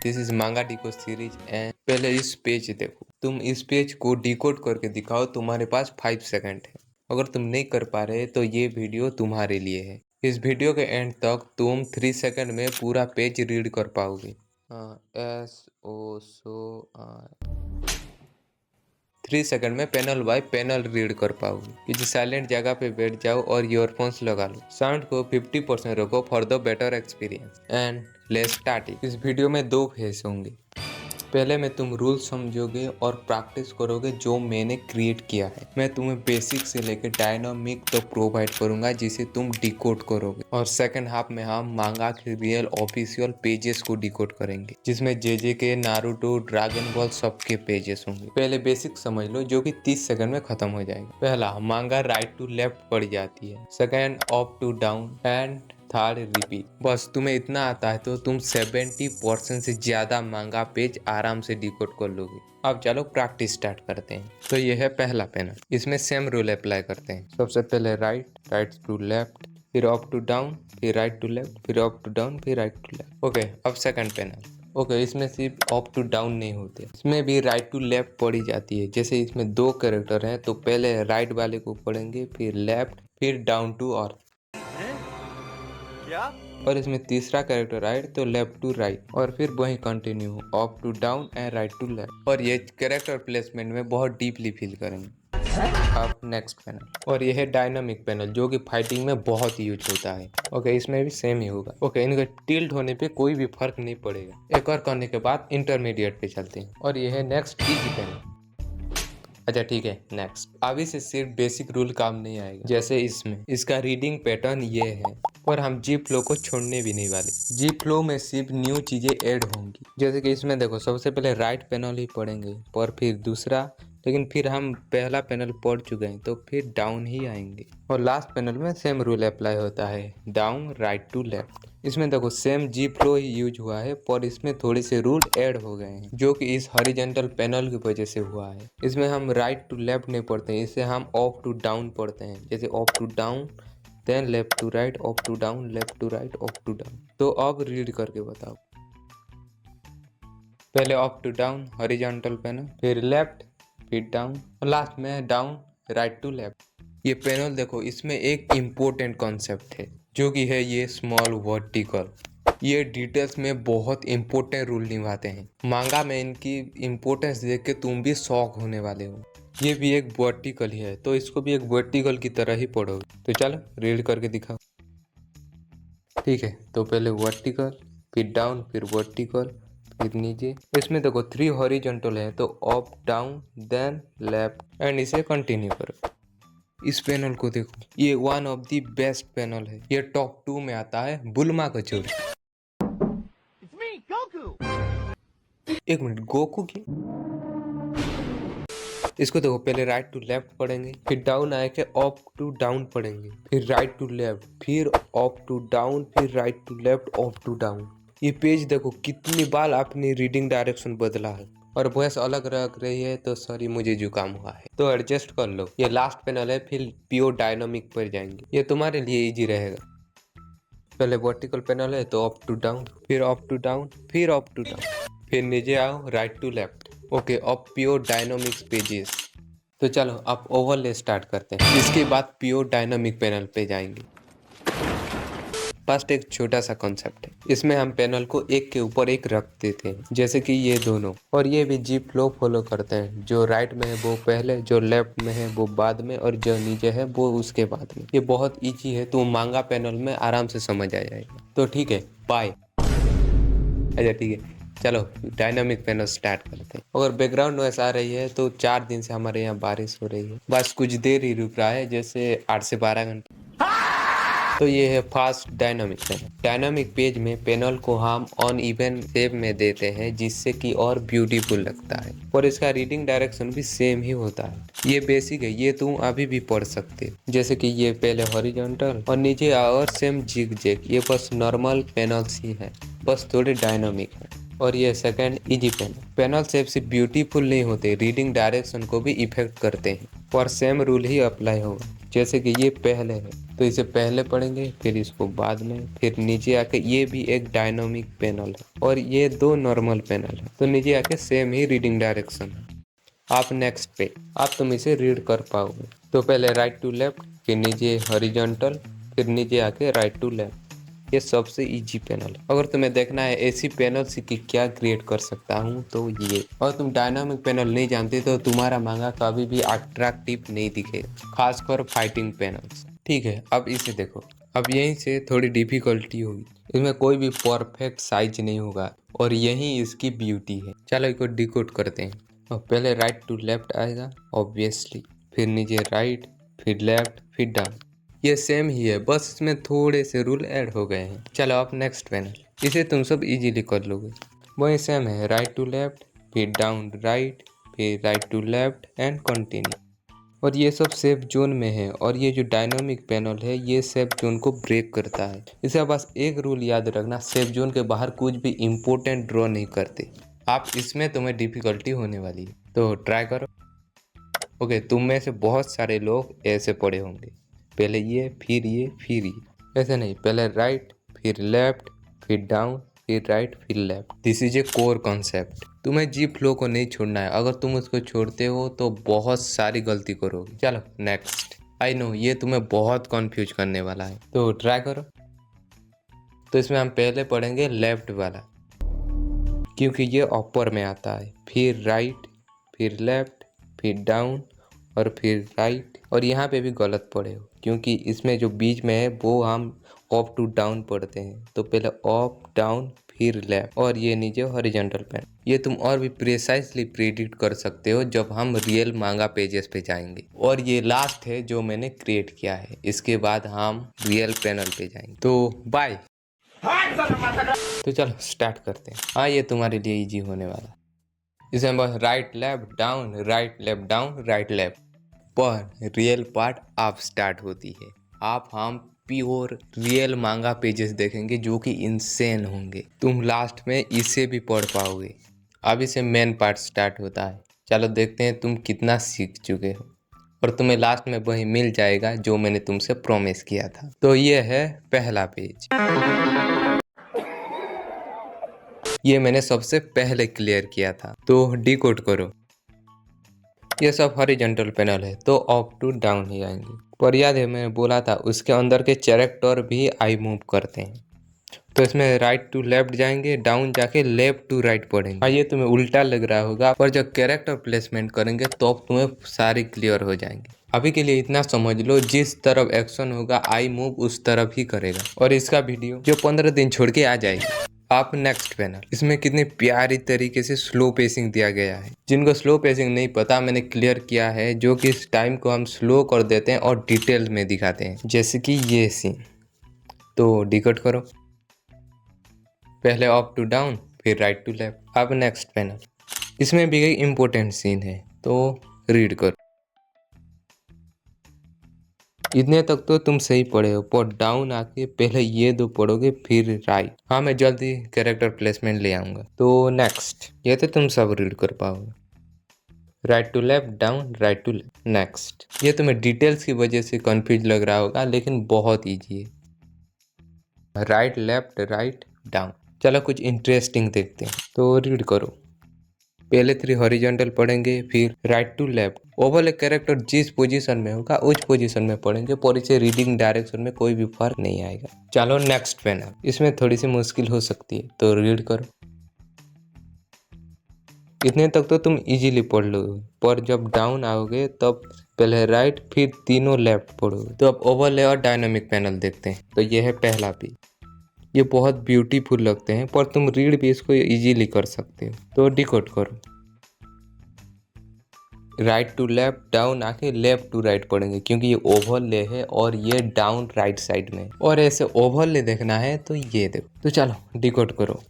This is मांगा decode series and पहले इस पेज देखो। तुम इस पेज को डिकोड करके दिखाओ, तुम्हारे पास 5 सेकंड है। अगर तुम नहीं कर पा रहे तो ये वीडियो तुम्हारे लिए है। इस वीडियो के एंड तक तुम 3 सेकंड में पूरा पेज रीड कर पाओगे। SOSO 3 सेकंड में पैनल बाय पैनल रीड कर पाओगे। किसी साइलेंट जगह पे बैठ जाओ और ईयरफोन्स लगा लो। साउंड को 50% रखो for the better experience and let's start it. इस वीडियो में 2 फेज होंगे। पहले में तुम रूल समझोगे और प्रैक्टिस करोगे जो मैंने क्रिएट किया है। मैं तुम्हें बेसिक से लेकर डायनामिक तो प्रोवाइड करूंगा जिसे तुम डिकोड करोगे। और सेकंड हाफ में हम मांगा के रियल ऑफिशियल पेजेस को डिकोड करेंगे, जिसमें JJK, नारुतो, ड्रैगन बॉल सबके पेजेस होंगे। पहले बेसिक समझ लो जो कि 30 सेकंड में खत्म हो जाएगा। पहला, मांगा राइट टू लेफ्ट पढ़ जाती है। Second, up to down and third repeat. बस तुम्हें इतना आता है तो तुम 70% से ज्यादा मांगा पेज आराम से डिकोड कर लोगे। अब चलो प्रैक्टिस स्टार्ट करते हैं। तो ये है पहला पैनल। इसमें सेम रूल अप्लाई करते हैं। सबसे पहले राइट टू लेफ्ट, फिर अप टू डाउन, फिर राइट टू लेफ्ट, फिर अप टू डाउन, फिर राइट टू लेफ्ट। ओके, अब सेकंड पैनल। ओके, इसमें सिर्फ अप टू डाउन नहीं होते, इसमें भी राइट टू लेफ्ट पढ़ी जाती है। जैसे इसमें 2 कैरेक्टर हैं तो पहले राइट वाले को पढ़ेंगे, फिर लेफ्ट, फिर डाउन टू अर्थ। क्या? और इसमें तीसरा कैरेक्टर राइट तो लेफ्ट टू राइट, और फिर वही continue up to down and right to left. और ये कैरेक्टर प्लेसमेंट में बहुत डीपली फील करेंगे। अब नेक्स्ट पैनल, और ये है डायनामिक पैनल जो कि फाइटिंग में बहुत यूज होता है। ओके, इसमें भी सेम ही होगा। ओके, इनके टिल्ट होने पे कोई भी फर्क नहीं पड़ेगा। एक और करने के बाद इंटरमीडिएट पे चलते हैं, और ये है नेक्स्ट इजी पैनल। अच्छा ठीक है, नेक्स्ट। अभी से सिर्फ बेसिक रूल काम नहीं आएगा। जैसे इसमें इसका रीडिंग पैटर्न ये है, और हम जी फ्लो को छोड़ने भी नहीं वाले। जी फ्लो में सिर्फ न्यू चीजें ऐड होंगी। जैसे कि इसमें देखो, सबसे पहले राइट पैनल ही पढ़ेंगे, पर फिर दूसरा, लेकिन फिर हम पहला पैनल पढ़ चुके हैं तो फिर डाउन ही आएंगे। और लास्ट पैनल में सेम रूल अप्लाई होता है, डाउन राइट टू लेफ्ट। इसमें देखो सेम जी फ्लो ही यूज हुआ है, पर इसमें थोड़े से रूल ऐड हो गए हैं जो कि इस हॉरिजॉन्टल पैनल की वजह से हुआ है। इसमें हम राइट टू लेफ्ट नहीं पढ़ते हैं, इसे हम अप टू डाउन पढ़ते हैं। जैसे up to down, then left to right, up to down, left to right, up to down. तो अब रीड करके बताओ। पहले up to down horizontal panel, फिर लेफ्ट, फिर डाउन, और लास्ट में डाउन राइट टू लेफ्ट। ये पैनल देखो, इसमें एक इम्पोर्टेंट कॉन्सेप्ट है जो कि है ये स्मॉल वर्टिकल। ये डिटेल्स में बहुत इम्पोर्टेंट रोल निभाते हैं। मांगा में इनकी इम्पोर्टेंस देख के तुम भी शॉक होने वाले हो। ये भी एक वर्टिकल ही है, तो इसको भी एक वर्टिकल की तरह ही पढ़ोगे। तो चलो रीड करके दिखाओ। ठीक है, तो पहले वर्टिकल, फिर डाउन, फिर वर्टिकल, फिर नीचे। इसमें देखो 3 हॉरिजॉन्टल है, तो up down then left, and इसे कंटिन्यू करो। इस पैनल को देखो, ये one of the best panel है। ये टॉप 2 में आता है, बुल्मा कचोरी। एक मिनट, गोकू की? इसको देखो, पहले राइट टू लेफ्ट पढ़ेंगे, फिर डाउन आए के अप टू डाउन पढ़ेंगे, फिर राइट टू लेफ्ट, फिर अप टू डाउन, फिर right to left, up to down. ये पेज देखो कितनी बार अपनी रीडिंग डायरेक्शन बदला है। और वॉइस अलग रख रही है तो सॉरी, मुझे जुकाम हुआ है तो एडजस्ट कर लो। ये लास्ट पैनल है, फिर प्योर डायनामिक पर जाएंगे। ये तुम्हारे लिए इजी रहेगा। पहले वर्टिकल पैनल है तो अप टू डाउन, फिर अप टू डाउन, फिर अप टू डाउन, फिर नीचे आओ राइट टू लेफ्ट। ओके, अब प्योर डायनामिक्स पेजेस। तो चलो अब ओवरले स्टार्ट करते हैं। इसके बाद प्योर डायनामिक पैनल पे जाएंगे। फर्स्ट एक छोटा सा कॉन्सेप्ट है, इसमें हम पैनल को एक के ऊपर एक रख देते हैं, जैसे कि ये दोनों। और ये भी जी फ्लो फॉलो करते हैं। जो राइट में है वो पहले, जो लेफ्ट में है वो बाद में, और जो नीचे है वो उसके बाद में। ये बहुत इजी है, तो मांगा पैनल में आराम से समझ आ जाएगा। तो ठीक है, बाय। अच्छा ठीक है, चलो डायनामिक पैनल स्टार्ट करते हैं। अगर बैकग्राउंड नॉइस आ रही है तो 4 दिन से हमारे यहाँ बारिश हो रही है, बस कुछ देर ही रुक रहा है, जैसे 8 से 12 घंटे। तो ये है fast dynamic panel. Dynamic page में पैनल को हम ऑन इवन शेप में देते हैं, जिससे कि और ब्यूटीफुल लगता है। और इसका रीडिंग डायरेक्शन भी सेम ही होता है। ये बेसिक है, ये तुम अभी भी पढ़ सकते हो। जैसे कि ये पहले हॉरिजॉन्टल और नीचे और सेम जिग जैग। ये बस नॉर्मल पैनल्स ही है, बस थोड़े डायनामिक है। और ये second easy panel. Panel shape से ब्यूटीफुल नहीं होते, रीडिंग डायरेक्शन को भी इफेक्ट करते हैं। और सेम रूल ही अप्लाई होगा। जैसे कि ये पहले है तो इसे पहले पढ़ेंगे, फिर इसको बाद में, फिर नीचे आके ये भी एक डायनामिक पैनल है और ये 2 नॉर्मल पैनल है, तो नीचे आके सेम ही रीडिंग डायरेक्शन है। आप नेक्स्ट पे आप तुम इसे रीड कर पाओगे। तो पहले राइट टू लेफ्ट, फिर नीचे हॉरिजॉन्टल, फिर नीचे आके राइट टू लेफ्ट। ये सबसे इजी पैनल है। अगर तुम्हें देखना है ऐसी पैनल से कि क्या क्रिएट कर सकता हूँ तो ये। और तुम डायनामिक पैनल नहीं जानते तो तुम्हारा मांगा कभी भी अट्रैक्टिव नहीं दिखेगा, खासकर फाइटिंग पैनल्स। ठीक है, अब इसे देखो। अब यहीं से थोड़ी डिफिकल्टी होगी, इसमें कोई भी परफेक्ट साइज नहीं होगा और यही इसकी ब्यूटी है। चलो इसको डिकोड करते हैं। और पहले राइट टू लेफ्ट आएगा ऑब्वियसली, फिर नीचे राइट, फिर लेफ्ट, फिर डाउन। ये सेम ही है, बस इसमें थोड़े से रूल ऐड हो गए हैं। चलो अब नेक्स्ट पैनल, इसे तुम सब इजीली कर लोगे। वही सेम है, राइट टू लेफ्ट, फिर डाउन राइट, फिर right to left and continue. और ये सब सेफ जोन में है और ये जो डायनामिक पैनल है ये सेफ जोन को ब्रेक करता है। इसका बस एक रूल याद रखना, सेफ जोन के बाहर कुछ भी इम्पोर्टेंट ड्रॉ नहीं करते आप। इसमें तुम्हें डिफिकल्टी होने वाली है तो ट्राई करो। ओके, तुम में से बहुत सारे लोग ऐसे पढ़े होंगे, पहले ये फिर ये फिर ये। ऐसे नहीं, पहले राइट फिर लेफ्ट फिर डाउन फिर राइट फिर left. This is a core concept. तुम्हें जी फ्लो को नहीं छोड़ना है, अगर तुम उसको छोड़ते हो तो बहुत सारी गलती करोगे। चलो नेक्स्ट। आई नो ये तुम्हें बहुत कंफ्यूज करने वाला है तो ट्राई करो। तो इसमें हम पहले पढ़ेंगे लेफ्ट वाला क्योंकि ये अपर में आता है, फिर राइट, फिर लेफ्ट, फिर डाउन और फिर राइट। और यहाँ पे भी गलत पढ़े हो क्योंकि इसमें जो बीच में है वो हम अप टू डाउन पढ़ते हैं। तो पहले अप डाउन फिर लेफ्ट और ये नीचे हॉरिजॉन्टल पैन। ये तुम और भी प्रिसाइजली प्रेडिक्ट कर सकते हो जब हम रियल मांगा पेजेस पे जाएंगे। और ये लास्ट है जो मैंने क्रिएट किया है, इसके बाद हम रियल पैनल पे जाएंगे। तो बाय। तो चलो स्टार्ट करते हैं। हाँ, ये तुम्हारे लिए इजी होने वाला। इसमें बस right left down, right left down, right left. पर रियल पार्ट आप स्टार्ट होती है। आप हम प्योर रियल मांगा पेजेस देखेंगे जो कि इंसेन होंगे। तुम लास्ट में इसे भी पढ़ पाओगे। अब इसे मेन पार्ट स्टार्ट होता है। चलो देखते हैं तुम कितना सीख चुके हो और तुम्हें लास्ट में वही मिल जाएगा जो मैंने तुमसे प्रॉमिस किया था। तो ये है पहला पेज, ये मैंने सबसे पहले क्लियर किया था। तो डिकोड करो। ये सब हॉरिजॉन्टल पैनल है तो अप टू डाउन ही आएंगे। पर याद है मैंने बोला था उसके अंदर के कैरेक्टर भी आई मूव करते हैं। तो इसमें राइट टू लेफ्ट जाएंगे, डाउन जाके लेफ्ट टू राइट पढ़ेंगे। हाँ, ये तुम्हें उल्टा लग रहा होगा पर जब कैरेक्टर प्लेसमेंट करेंगे तो तुम्हें सारी क्लियर हो जाएंगे। अभी के लिए इतना समझ लो, जिस तरफ एक्शन होगा आई मूव उस तरफ ही करेगा। और इसका वीडियो जो 15 दिन छोड़ के आ जाएगी। आप नेक्स्ट पैनल, इसमें कितने प्यारी तरीके से स्लो पेसिंग दिया गया है। जिनको स्लो पेसिंग नहीं पता मैंने क्लियर किया है, जो कि इस टाइम को हम स्लो कर देते हैं और डिटेल में दिखाते हैं, जैसे कि ये सीन। तो डिकोड करो। पहले अप टू डाउन फिर राइट टू लेफ्ट। अब नेक्स्ट पैनल, इसमें भी एक इम्पोर्टेंट सीन है तो रीड करो। इतने तक तो तुम सही पढ़े हो, पर डाउन आके पहले ये 2 पढ़ोगे फिर राइट। हाँ, मैं जल्दी कैरेक्टर प्लेसमेंट ले आऊँगा। तो नेक्स्ट, ये तो तुम सब रीड कर पाओगे। Right to left down, right to left. Next, ये तुम्हें डिटेल्स की वजह से कंफ्यूज लग रहा होगा लेकिन बहुत ईजी है। Right left write down. चलो कुछ इंटरेस्टिंग देखते हैं तो रीड करो। पहले 3 हॉरिजॉन्टल पढ़ेंगे फिर right to left. Overlay character जिस पोजीशन में होगा उस पोजीशन में पढ़ेंगे, पर इसे रीडिंग डायरेक्शन में कोई भी फर्क नहीं आएगा। चलो नेक्स्ट पैनल, इसमें थोड़ी सी मुश्किल हो सकती है तो रीड करो। इतने तक तो तुम इजीली पढ़ लोगे, पर जब डाउन आओगे तब पहले राइट फिर तीनों लेफ्ट पढ़ोगे। तो अब ओवरले और डायनामिक पैनल देखते हैं। तो ये है पहला पेज। ये बहुत ब्यूटीफुल लगते हैं पर तुम रीड भी इसको इजीली कर सकते हो। तो डिकोड करो। राइट टू लेफ्ट डाउन आके लेफ्ट टू राइट पढ़ेंगे क्योंकि ये ओवरले है और ये डाउन राइट साइड में। और ऐसे ओवरले देखना है तो ये देखो। तो चलो डिकोड करो।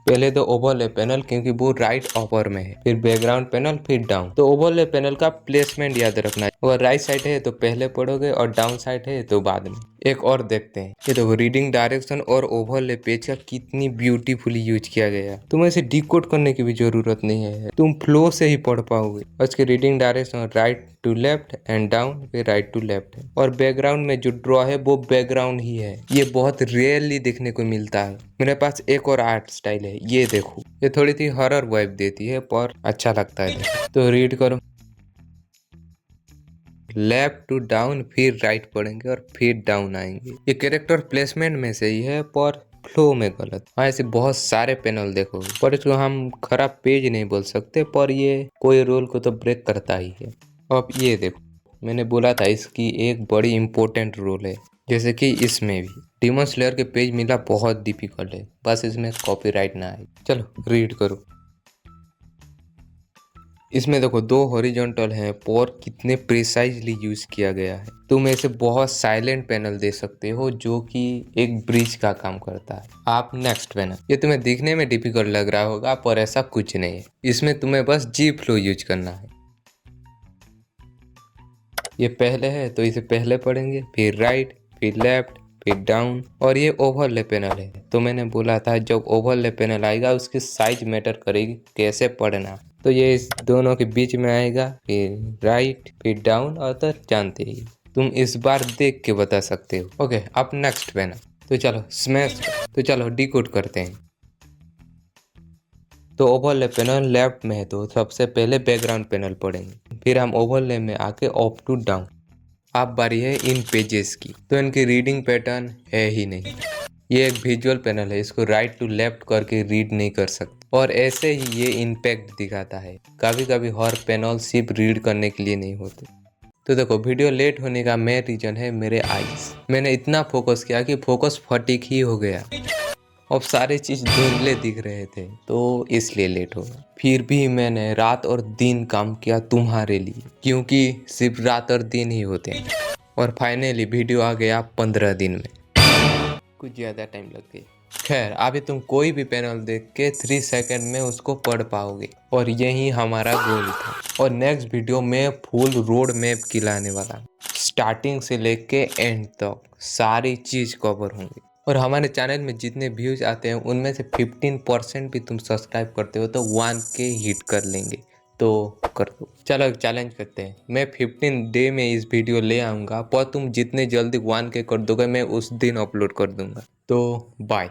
पहले तो ओवरले पैनल क्योंकि वो राइट अपर में है, फिर बैकग्राउंड पैनल, फिर डाउन। तो ओवरले पैनल का प्लेसमेंट याद रखना है अगर राइट साइड है तो पहले पढ़ोगे और डाउन साइड है तो बाद में। एक और देखते हैं, ये देखो रीडिंग डायरेक्शन और ओवरले पेज का कितनी ब्यूटीफुली यूज किया गया है। तुम्हें इसे डिकोड करने की भी जरूरत नहीं है, तुम फ्लो से ही पढ़ पाओगे। उसके reading direction right to left and down, फिर राइट टू लेफ्ट है। और बैकग्राउंड में जो ड्रॉ है वो बैकग्राउंड ही है, ये बहुत रेयरली देखने को मिलता है। मेरे पास एक और आर्ट स्टाइल है, ये देखो, ये थोड़ी सी हॉरर वाइब देती है पर अच्छा लगता है। तो रीड करो, लेफ्ट टू डाउन, फिर राइट पढ़ेंगे और फिर डाउन आएंगे। ये कैरेक्टर प्लेसमेंट में से ही है पर फ्लो में गलत। हाँ, ऐसे बहुत सारे पैनल देखोगे पर इसको हम खराब पेज नहीं बोल सकते, पर ये कोई रोल को तो ब्रेक करता ही है। अब ये देखो, मैंने बोला था इसकी एक बड़ी इंपॉर्टेंट रोल है, जैसे कि इसमें भी डीमन स्लेयर के पेज मिला बहुत डिफिकल्ट है, बस इसमें कॉपीराइट ना आए। चलो रीड करो। इसमें देखो दो हॉरिजॉन्टल हैं और कितने प्रिसाइजली यूज किया गया है। तुम ऐसे बहुत साइलेंट पैनल दे सकते हो जो कि एक ब्रिज का काम करता है। आप नेक्स्ट पैनल, ये तुम्हें दिखने में डिफिकल्ट लग रहा होगा पर ऐसा कुछ नहीं है, इसमें तुम्हें बस जी फ्लो यूज करना है। ये पहले है तो इसे पहले पढ़ेंगे, फिर राइट, फिर लेफ्ट, फिर डाउन। और ये ओवरले पैनल है, तो मैंने बोला था जब ओवरले पैनल आएगा उसकी साइज मैटर करेगी कैसे पढ़ना। तो ये इस दोनों के बीच में आएगा, फिर राइट, फिर डाउन, और तो जानते ही तुम इस बार देख के बता सकते हो। ओके, अब नेक्स्ट पैनल। तो चलो स्मैश, तो चलो डिकोड करते हैं। तो ओवरले पैनल लेफ्ट में है तो सबसे पहले बैकग्राउंड पैनल पढ़ेंगे, फिर हम ओवरले में आके अप टू डाउन। अब बारी है इन पेजेस की, तो इनकी रीडिंग पैटर्न है ही नहीं। ये एक विजुअल पैनल है, इसको राइट टू लेफ्ट करके रीड नहीं कर सकते, और ऐसे ही ये इम्पैक्ट दिखाता है। कभी कभी हर पैनल सिर्फ रीड करने के लिए नहीं होते। तो देखो, वीडियो लेट होने का मेन रीजन है मेरे आईज। मैंने इतना फोकस किया कि फोकस फटीक ही हो गया, अब सारी चीज धुंधले दिख रहे थे तो इसलिए लेट हो गया। फिर भी मैंने रात और दिन काम किया तुम्हारे लिए, क्योंकि सिर्फ रात और दिन ही होते हैं। और फाइनली वीडियो आ गया 15 दिन में, कुछ ज़्यादा टाइम लग गया। खैर, अभी तुम कोई भी पैनल देख के 3 सेकंड में उसको पढ़ पाओगे, और यही हमारा गोल था। और नेक्स्ट वीडियो में फुल रोड मैप खिलाने वाला, स्टार्टिंग से लेके एंड तक सारी चीज़ कवर होंगी। और हमारे चैनल में जितने व्यूज आते हैं उनमें से 15% भी तुम सब्सक्राइब करते हो तो 1K हिट कर लेंगे, तो कर दो। चलो चैलेंज करते हैं, मैं 15 डे में इस वीडियो ले आऊँगा, पर तुम जितने जल्दी 1K कर दोगे मैं उस दिन अपलोड कर दूंगा। तो बाय।